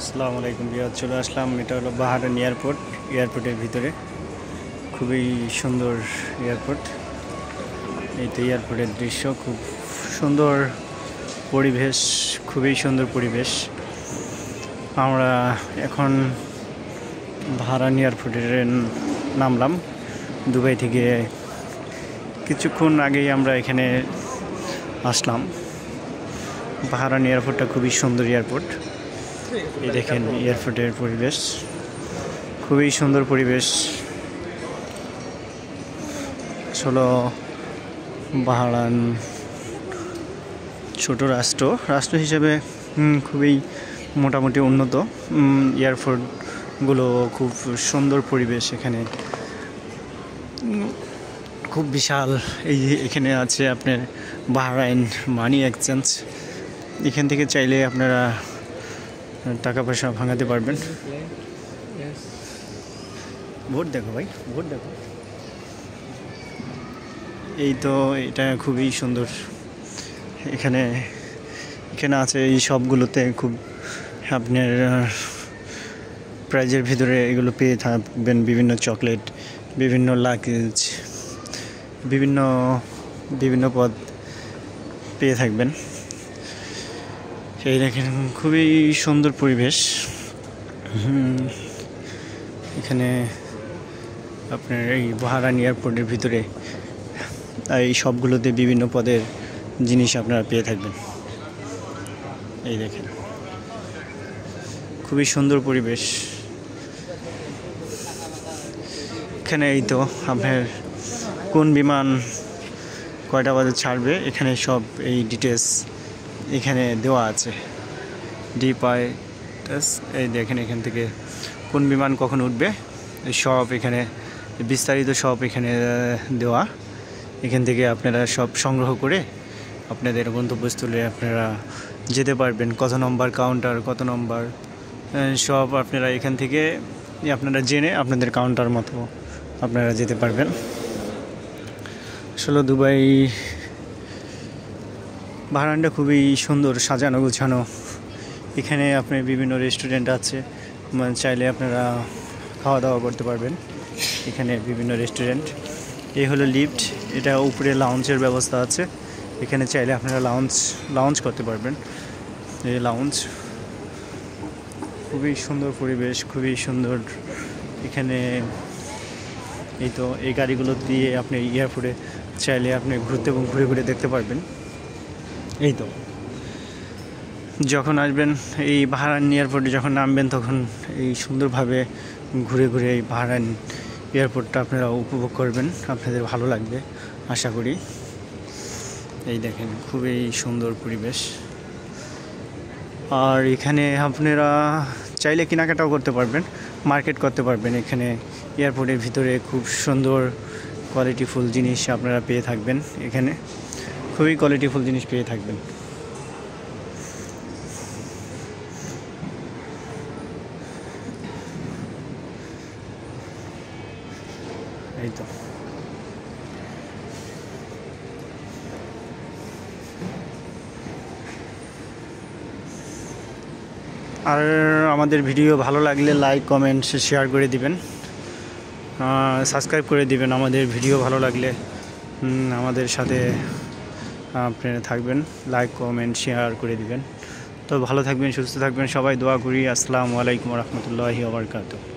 আসসালামু আলাইকুম বিয়ার চলে আসলাম। এটা হলো বাহারান এয়ারপোর্ট। এয়ারপোর্টের ভিতরে খুবই সুন্দর এয়ারপোর্ট। এই তো এয়ারপোর্টের দৃশ্য, খুব সুন্দর পরিবেশ, খুবই সুন্দর পরিবেশ। আমরা এখন বাহারান এয়ারপোর্টে নামলাম দুবাই থেকে। কিছুক্ষণ আগেই আমরা এখানে আসলাম। বাহারান এয়ারপোর্টটা খুবই সুন্দর এয়ারপোর্ট। এই দেখেন এয়ারপোর্টের পরিবেশ, খুবই সুন্দর পরিবেশ। আসলে বাহারান ছোট রাষ্ট্র হিসেবে খুবই মোটামুটি উন্নত। এয়ারপোর্টগুলো খুব সুন্দর পরিবেশ। এখানে খুব বিশাল। এখানে আছে আপনার বাহরাইন মানি এক্সচেঞ্জ। এখান থেকে চাইলে আপনারা টাকা পয়সা ভাঙাতে পারবেন। ভোট দেখো ভাই, ভোট দেখো। এই তো এটা খুবই সুন্দর। এখানে আছে এই সবগুলোতে খুব আপনার প্রাইজের ভিতরে এগুলো পেয়ে থাকবেন। বিভিন্ন চকলেট, বিভিন্ন লাগেজ, বিভিন্ন পদ পেয়ে থাকবেন। এই দেখেন খুবই সুন্দর পরিবেশ। এখানে আপনার এই বাহারান এয়ারপোর্টের ভিতরে এই সবগুলোতে বিভিন্ন পদের জিনিস আপনারা পেয়ে থাকবেন। এই দেখেন খুবই সুন্দর পরিবেশ। এখানে এই তো আপনার কোন বিমান কয়টা বাজে ছাড়বে, এখানে সব এই ডিটেলস এখানে দেওয়া আছে। এই দেখেন এখান থেকে কোন বিমান কখন উঠবে সব এখানে বিস্তারিত সব এখানে দেওয়া। এখান থেকে আপনারা সব সংগ্রহ করে আপনাদের গন্তব্যস্থলে আপনারা যেতে পারবেন। কত নম্বর কাউন্টার, কত নম্বর সব আপনারা এখান থেকে আপনারা জেনে আপনাদের কাউন্টার মতো আপনারা যেতে পারবেন। আসলে দুবাই বাহরানটা খুবই সুন্দর, সাজানো গোছানো। এখানে আপনার বিভিন্ন রেস্টুরেন্ট আছে, চাইলে আপনারা খাওয়া দাওয়া করতে পারবেন। এখানে বিভিন্ন রেস্টুরেন্ট। এই হলো লিফট, এটা উপরে লাউঞ্জের ব্যবস্থা আছে। এখানে চাইলে আপনারা লাউঞ্জ করতে পারবেন। এই লাউঞ্জ, খুবই সুন্দর পরিবেশ, খুবই সুন্দর। এখানে এই তো এই গাড়িগুলো দিয়ে আপনি এয়ারপোর্টে চাইলে আপনি ঘুরে ঘুরে দেখতে পারবেন। এই তো যখন আসবেন এই বাহরান এয়ারপোর্টে, যখন নামবেন তখন এই সুন্দরভাবে ঘুরে ঘুরে এই বাহরান এয়ারপোর্টটা আপনারা উপভোগ করবেন। আপনাদের ভালো লাগবে আশা করি। এই দেখেন খুবই সুন্দর পরিবেশ। আর এখানে আপনারা চাইলে কেনাকাটাও করতে পারবেন, মার্কেট করতে পারবেন। এখানে এয়ারপোর্টের ভিতরে খুব সুন্দর কোয়ালিটিফুল জিনিস আপনারা পেয়ে থাকবেন। এখানে খুবই কোয়ালিটিফুল জিনিস পেয়ে থাকবেন। এই তো আর আমাদের ভিডিও ভালো লাগলে লাইক, কমেন্ট, শেয়ার করে দিবেন, সাবস্ক্রাইব করে দিবেন। আমাদের ভিডিও ভালো লাগলে আমাদের সাথে আপনারা থাকবেন, লাইক, কমেন্ট, শেয়ার করে দিবেন। তো ভালো থাকবেন, সুস্থ থাকবেন সবাই, দোয়া করি। আসসালামু আলাইকুম ওয়া রাহমাতুল্লাহি ওয়া বারাকাতুহু।